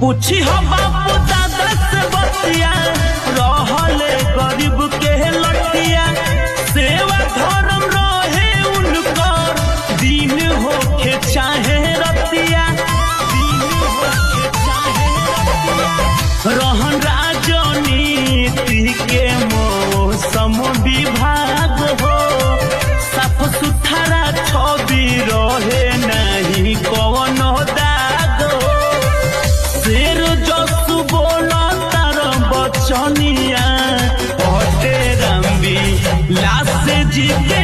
पूछी हो बापू दादा से बतिया रहले गरीब के लटिया सेवा धर्म रहे उनकर दिन होके चाहे रतिया रहन राजनीति के मौसम विभाग हो साफ सुथरा छवि रहे नहीं कौनो दाग हो शेर जसु बोला तार बचनिया पटे रामबी लाश जी के